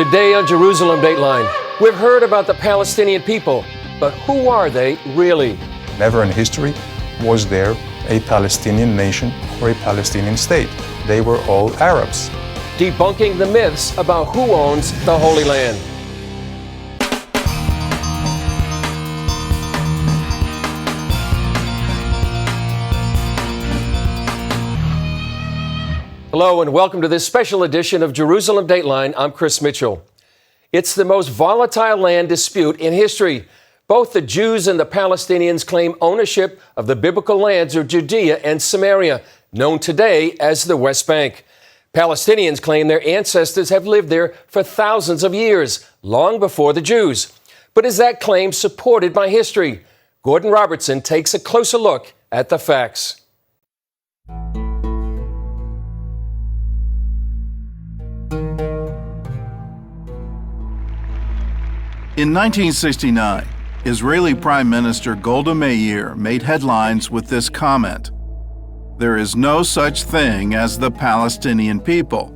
Today on Jerusalem Dateline, we've heard about the Palestinian people, but who are they really? Never in history was there a Palestinian nation or a Palestinian state. They were all Arabs. Debunking the myths about who owns the Holy Land. Hello and welcome to this special edition of Jerusalem Dateline. I'm Chris Mitchell. It's the most volatile land dispute in history. Both the Jews and the Palestinians claim ownership of the biblical lands of Judea and Samaria, known today as the West Bank. Palestinians claim their ancestors have lived there for thousands of years, long before the Jews. But is that claim supported by history? Gordon Robertson takes a closer look at the facts. In 1969, Israeli Prime Minister Golda Meir made headlines with this comment: "There is no such thing as the Palestinian people.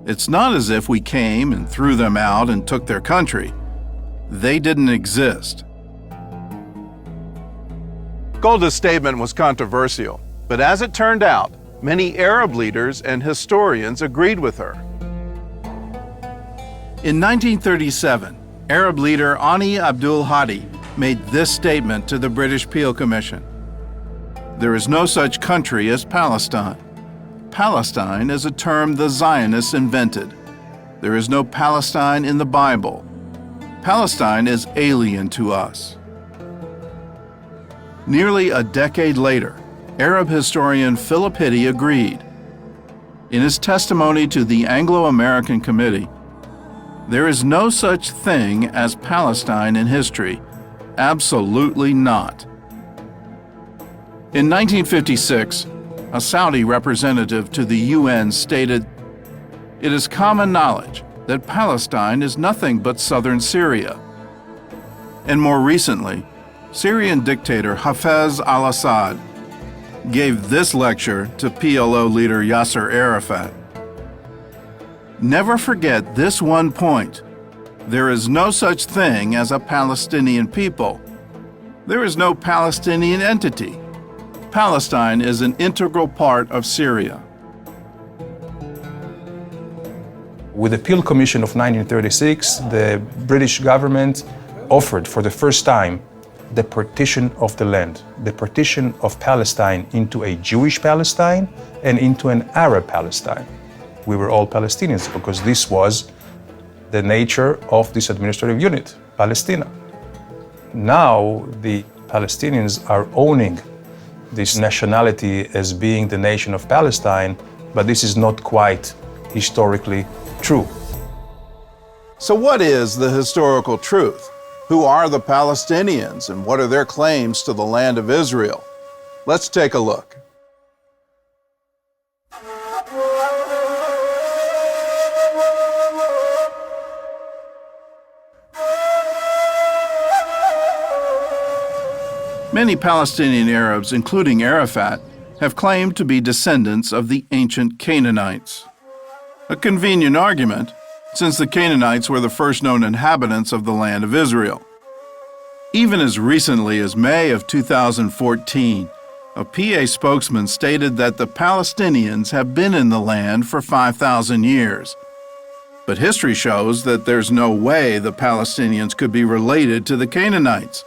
It's not as if we came and threw them out and took their country. They didn't exist." Golda's statement was controversial, but as it turned out, many Arab leaders and historians agreed with her. In 1937, Arab leader Ani Abdul Hadi made this statement to the British Peel Commission: "There is no such country as Palestine. Palestine is a term the Zionists invented. There is no Palestine in the Bible. Palestine is alien to us." Nearly a decade later, Arab historian Philip Hitti agreed. In his testimony to the Anglo-American Committee, "There is no such thing as Palestine in history. Absolutely not." In 1956, a Saudi representative to the UN stated, "It is common knowledge that Palestine is nothing but southern Syria." And more recently, Syrian dictator Hafez al-Assad gave this lecture to PLO leader Yasser Arafat: "Never forget this one point. There is no such thing as a Palestinian people. There is no Palestinian entity. Palestine is an integral part of Syria." With the Peel Commission of 1936, the British government offered for the first time the partition of the land, the partition of Palestine into a Jewish Palestine and into an Arab Palestine. We were all Palestinians because this was the nature of this administrative unit, Palestina. Now the Palestinians are owning this nationality as being the nation of Palestine, but this is not quite historically true. So what is the historical truth? Who are the Palestinians and what are their claims to the land of Israel? Let's take a look. Many Palestinian Arabs, including Arafat, have claimed to be descendants of the ancient Canaanites. A convenient argument, since the Canaanites were the first known inhabitants of the land of Israel. Even as recently as May of 2014, a PA spokesman stated that the Palestinians have been in the land for 5,000 years. But history shows that there's no way the Palestinians could be related to the Canaanites,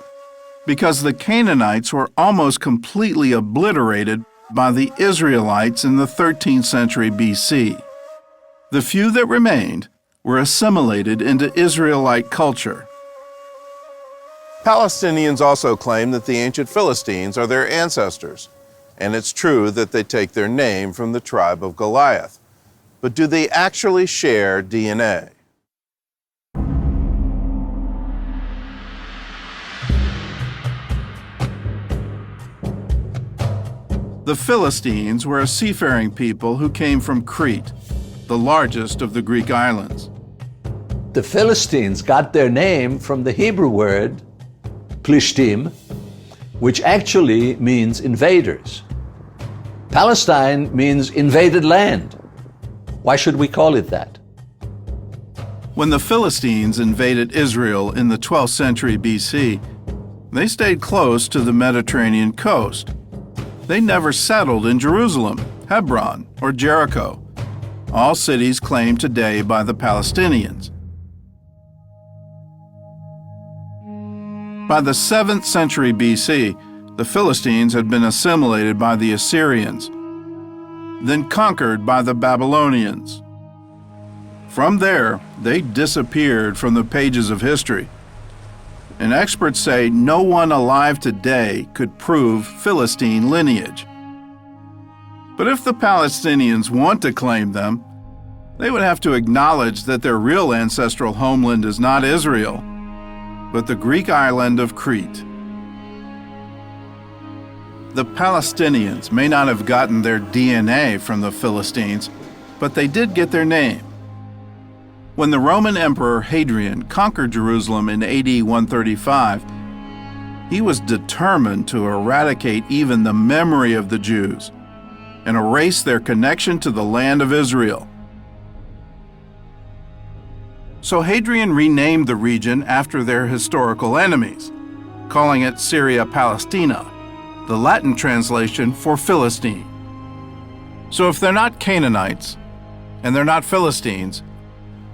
because the Canaanites were almost completely obliterated by the Israelites in the 13th century BC. The few that remained were assimilated into Israelite culture. Palestinians also claim that the ancient Philistines are their ancestors, and it's true that they take their name from the tribe of Goliath. But do they actually share DNA? The Philistines were a seafaring people who came from Crete, the largest of the Greek islands. The Philistines got their name from the Hebrew word Plishtim, which actually means invaders. Palestine means invaded land. Why should we call it that? When the Philistines invaded Israel in the 12th century BC, they stayed close to the Mediterranean coast. They never settled in Jerusalem, Hebron, or Jericho, all cities claimed today by the Palestinians. By the 7th century BC, the Philistines had been assimilated by the Assyrians, then conquered by the Babylonians. From there, they disappeared from the pages of history. And experts say no one alive today could prove Philistine lineage. But if the Palestinians want to claim them, they would have to acknowledge that their real ancestral homeland is not Israel, but the Greek island of Crete. The Palestinians may not have gotten their DNA from the Philistines, but they did get their name. When the Roman Emperor Hadrian conquered Jerusalem in AD 135, he was determined to eradicate even the memory of the Jews and erase their connection to the land of Israel. So Hadrian renamed the region after their historical enemies, calling it Syria Palestina, the Latin translation for Philistine. So if they're not Canaanites and they're not Philistines,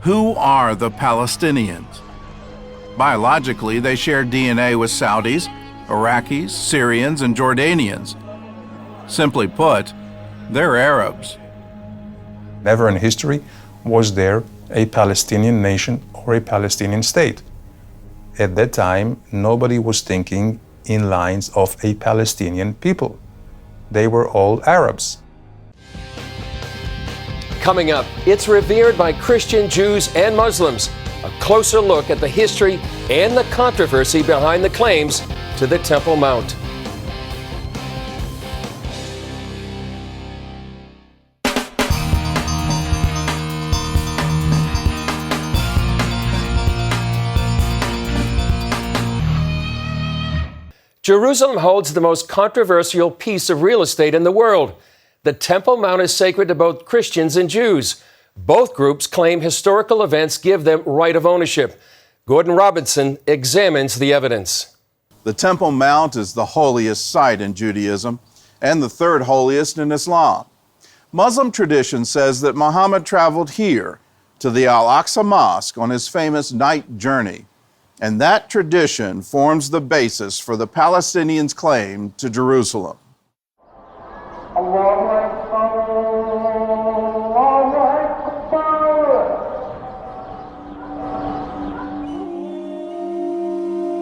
who are the Palestinians? Biologically, they share DNA with Saudis, Iraqis, Syrians, and Jordanians. Simply put, they're Arabs. Never in history was there a Palestinian nation or a Palestinian state. At that time, nobody was thinking in lines of a Palestinian people. They were all Arabs. Coming up, it's revered by Christian, Jews, and Muslims. A closer look at the history and the controversy behind the claims to the Temple Mount. Jerusalem holds the most controversial piece of real estate in the world. The Temple Mount is sacred to both Christians and Jews. Both groups claim historical events give them right of ownership. Gordon Robinson examines the evidence. The Temple Mount is the holiest site in Judaism and the third holiest in Islam. Muslim tradition says that Muhammad traveled here to the Al-Aqsa Mosque on his famous night journey, and that tradition forms the basis for the Palestinians' claim to Jerusalem.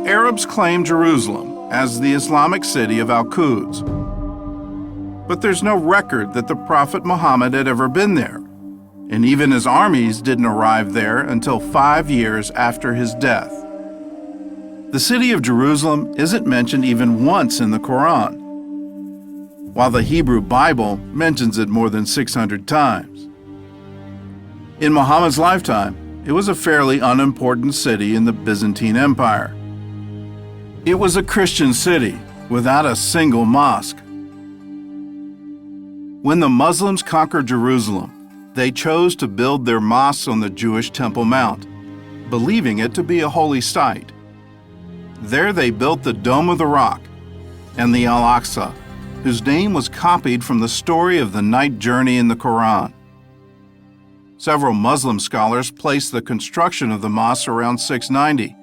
Arabs claim Jerusalem as the Islamic city of Al-Quds. But there's no record that the Prophet Muhammad had ever been there, and even his armies didn't arrive there until 5 years after his death. The city of Jerusalem isn't mentioned even once in the Quran, while the Hebrew Bible mentions it more than 600 times. In Muhammad's lifetime, it was a fairly unimportant city in the Byzantine Empire. It was a Christian city without a single mosque. When the Muslims conquered Jerusalem, they chose to build their mosques on the Jewish Temple Mount, believing it to be a holy site. There they built the Dome of the Rock and the Al-Aqsa, whose name was copied from the story of the night journey in the Quran. Several Muslim scholars place the construction of the mosque around 690,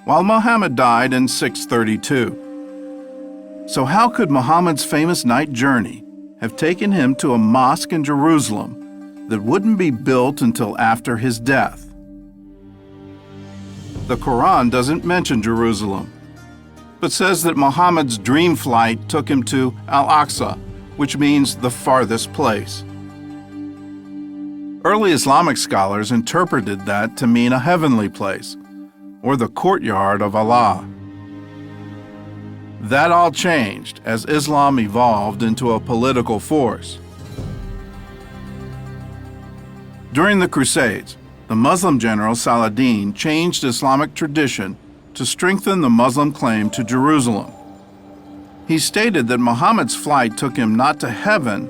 while Muhammad died in 632. So how could Muhammad's famous night journey have taken him to a mosque in Jerusalem that wouldn't be built until after his death? The Quran doesn't mention Jerusalem, but says that Muhammad's dream flight took him to Al-Aqsa, which means the farthest place. Early Islamic scholars interpreted that to mean a heavenly place, or the courtyard of Allah. That all changed as Islam evolved into a political force. During the Crusades, the Muslim general Saladin changed Islamic tradition to strengthen the Muslim claim to Jerusalem. He stated that Muhammad's flight took him not to heaven,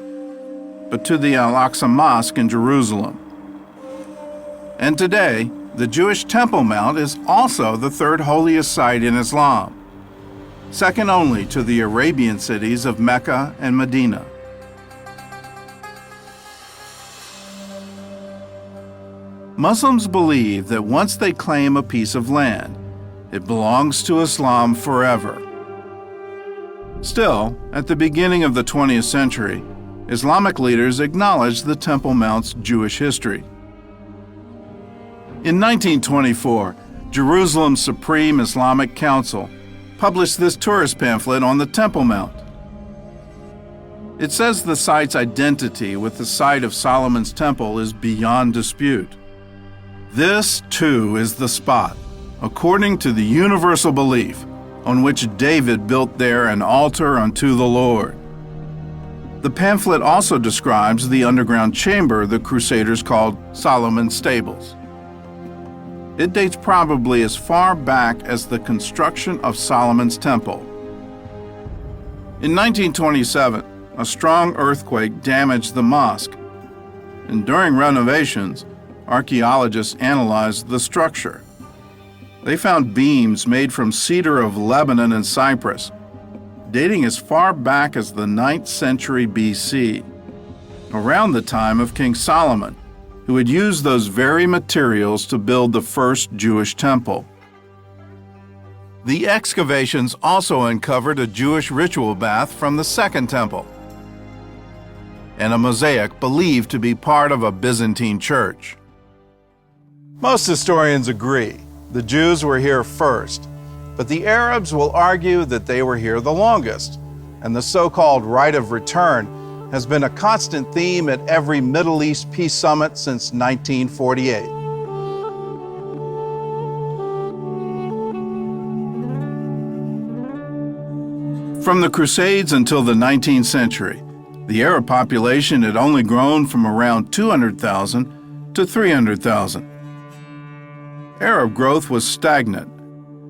but to the Al-Aqsa Mosque in Jerusalem. And today, the Jewish Temple Mount is also the third holiest site in Islam, second only to the Arabian cities of Mecca and Medina. Muslims believe that once they claim a piece of land, it belongs to Islam forever. Still, at the beginning of the 20th century, Islamic leaders acknowledged the Temple Mount's Jewish history. In 1924, Jerusalem's Supreme Islamic Council published this tourist pamphlet on the Temple Mount. It says the site's identity with the site of Solomon's temple is beyond dispute. This, too, is the spot, according to the universal belief, on which David built there an altar unto the Lord. The pamphlet also describes the underground chamber the Crusaders called Solomon's Stables. It dates probably as far back as the construction of Solomon's Temple. In 1927, a strong earthquake damaged the mosque, and during renovations, archaeologists analyzed the structure. They found beams made from cedar of Lebanon and Cyprus, dating as far back as the 9th century BC, around the time of King Solomon, who had used those very materials to build the first Jewish temple. The excavations also uncovered a Jewish ritual bath from the Second Temple, and a mosaic believed to be part of a Byzantine church. Most historians agree the Jews were here first, but the Arabs will argue that they were here the longest, and the so-called right of return has been a constant theme at every Middle East peace summit since 1948. From the Crusades until the 19th century, the Arab population had only grown from around 200,000 to 300,000. Arab growth was stagnant,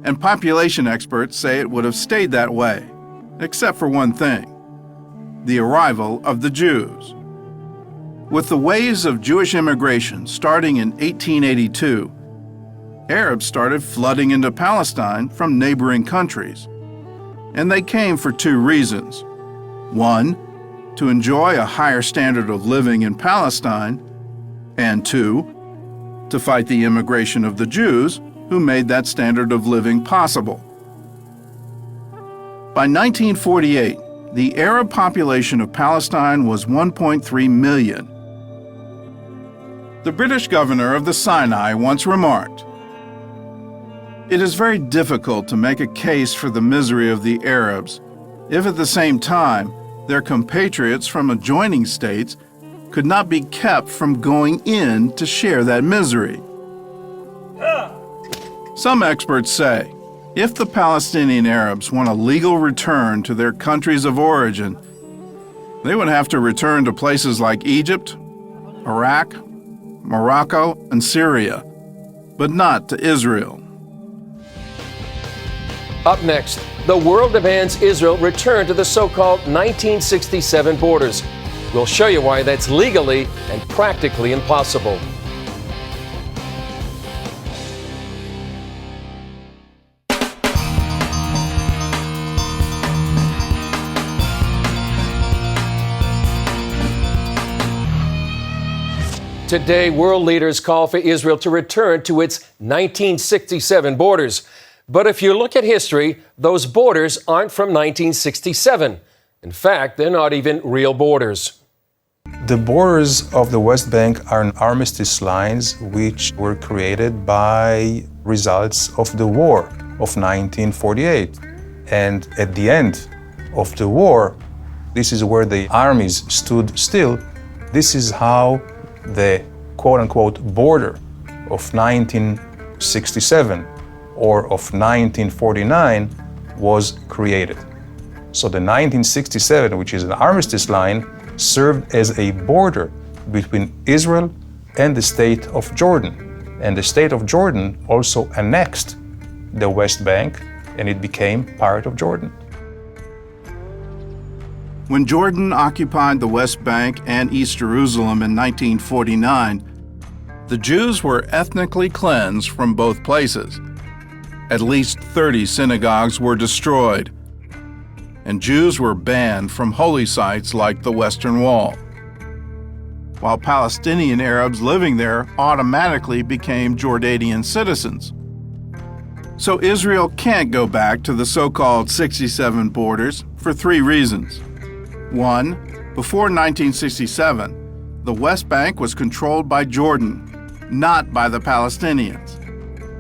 and population experts say it would have stayed that way, except for one thing: the arrival of the Jews. With the waves of Jewish immigration starting in 1882, Arabs started flooding into Palestine from neighboring countries. And they came for two reasons. One, to enjoy a higher standard of living in Palestine, and two, to fight the immigration of the Jews who made that standard of living possible. By 1948, the Arab population of Palestine was 1.3 million. The British governor of the Sinai once remarked, "It is very difficult to make a case for the misery of the Arabs if at the same time their compatriots from adjoining states could not be kept from going in to share that misery." Some experts say, if the Palestinian Arabs want a legal return to their countries of origin, they would have to return to places like Egypt, Iraq, Morocco, and Syria, but not to Israel. Up next, the world demands Israel return to the so-called 1967 borders. We'll show you why that's legally and practically impossible. Today, world leaders call for Israel to return to its 1967 borders. But if you look at history, those borders aren't from 1967. In fact, they're not even real borders. The borders of the West Bank are armistice lines which were created by results of the war of 1948. And at the end of the war, this is where the armies stood still. This is how the quote-unquote border of 1967 or of 1949 was created. So the 1967, which is an armistice line, served as a border between Israel and the state of Jordan. And the state of Jordan also annexed the West Bank, and it became part of Jordan. When Jordan occupied the West Bank and East Jerusalem in 1949, The Jews were ethnically cleansed from both places. At least 30 synagogues were destroyed, and Jews were banned from holy sites like the Western Wall, while Palestinian Arabs living there automatically became Jordanian citizens. So Israel can't go back to the so-called 67 borders for three reasons. One, before 1967, the West Bank was controlled by Jordan, not by the Palestinians,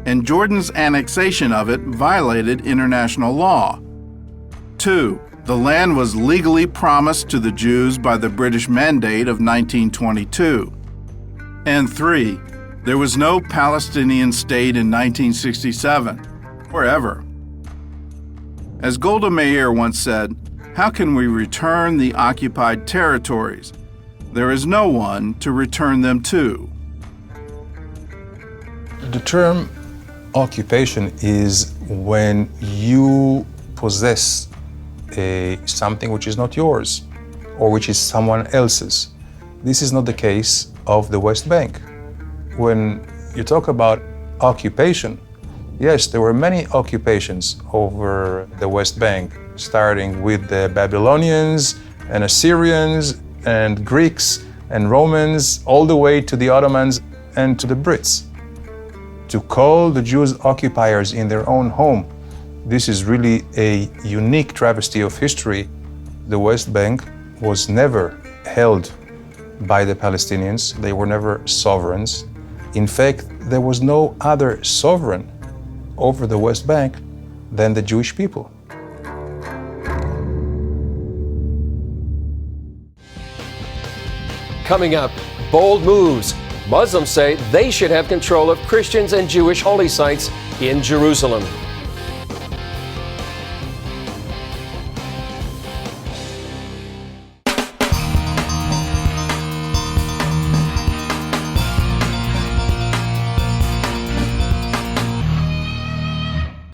and Jordan's annexation of it violated international law. Two, the land was legally promised to the Jews by the British Mandate of 1922. And three, there was no Palestinian state in 1967, or ever. As Golda Meir once said, "How can we return the occupied territories? There is no one to return them to." The term occupation is when you possess something which is not yours or which is someone else's. This is not the case of the West Bank. When you talk about occupation, yes, there were many occupations over the West Bank, starting with the Babylonians and Assyrians and Greeks and Romans, all the way to the Ottomans and to the Brits. To call the Jews occupiers in their own home, this is really a unique travesty of history. The West Bank was never held by the Palestinians. They were never sovereigns. In fact, there was no other sovereign over the West Bank than the Jewish people. Coming up, bold moves. Muslims say they should have control of Christians and Jewish holy sites in Jerusalem.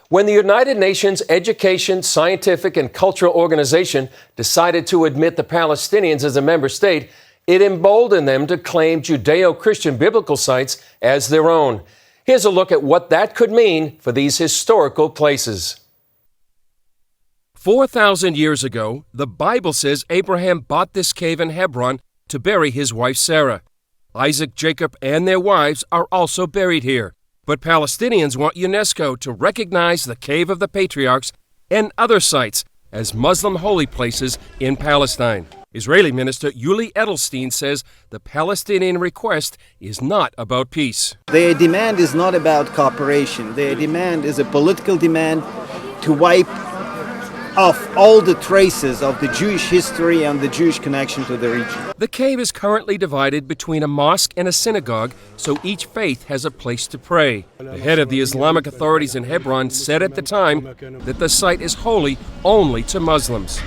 When the United Nations Education, Scientific, and Cultural Organization decided to admit the Palestinians as a member state, it emboldened them to claim Judeo-Christian biblical sites as their own. Here's a look at what that could mean for these historical places. 4,000 years ago, the Bible says Abraham bought this cave in Hebron to bury his wife Sarah. Isaac, Jacob, and their wives are also buried here. But Palestinians want UNESCO to recognize the Cave of the Patriarchs and other sites as Muslim holy places in Palestine. Israeli Minister Yuli Edelstein says the Palestinian request is not about peace. Their demand is not about cooperation. Their demand is a political demand to wipe off all the traces of the Jewish history and the Jewish connection to the region. The cave is currently divided between a mosque and a synagogue, so each faith has a place to pray. The head of the Islamic authorities in Hebron said at the time that the site is holy only to Muslims.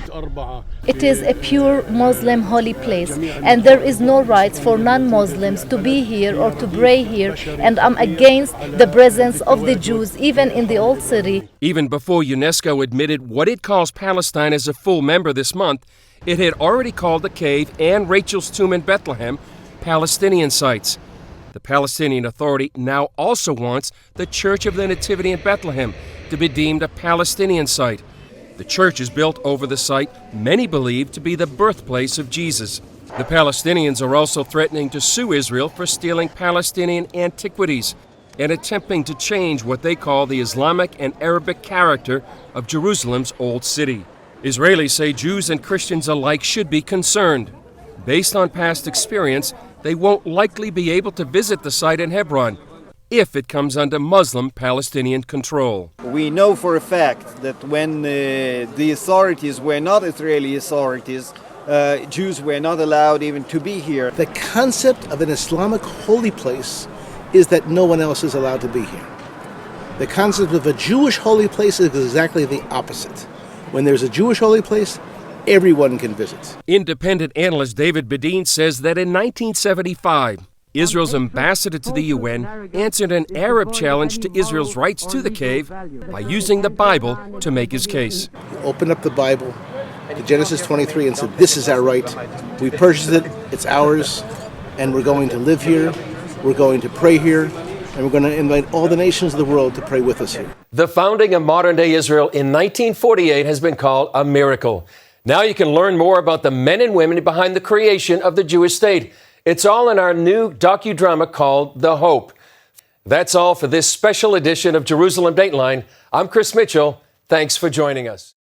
It is a pure Muslim holy place, and there is no rights for non-Muslims to be here or to pray here, and I'm against the presence of the Jews even in the old city. Even before UNESCO admitted what it calls Palestine as a full member this month, it had already called the cave and Rachel's tomb in Bethlehem Palestinian sites. The Palestinian Authority now also wants the Church of the Nativity in Bethlehem to be deemed a Palestinian site. The church is built over the site many believe to be the birthplace of Jesus. The Palestinians are also threatening to sue Israel for stealing Palestinian antiquities and attempting to change what they call the Islamic and Arabic character of Jerusalem's old city. Israelis say Jews and Christians alike should be concerned. Based on past experience, they won't likely be able to visit the site in Hebron if it comes under Muslim Palestinian control. We know for a fact that when the authorities were not Israeli authorities, Jews were not allowed even to be here. The concept of an Islamic holy place is that no one else is allowed to be here. The concept of a Jewish holy place is exactly the opposite. When there's a Jewish holy place, everyone can visit. Independent analyst David Bedeen says that in 1975, Israel's ambassador to the UN answered an Arab challenge to Israel's rights to the cave by using the Bible to make his case. He opened up the Bible to Genesis 23 and said, this is our right. We purchased it, it's ours, and we're going to live here. We're going to pray here, and we're going to invite all the nations of the world to pray with us here. The founding of modern-day Israel in 1948 has been called a miracle. Now you can learn more about the men and women behind the creation of the Jewish state. It's all in our new docudrama called The Hope. That's all for this special edition of Jerusalem Dateline. I'm Chris Mitchell. Thanks for joining us.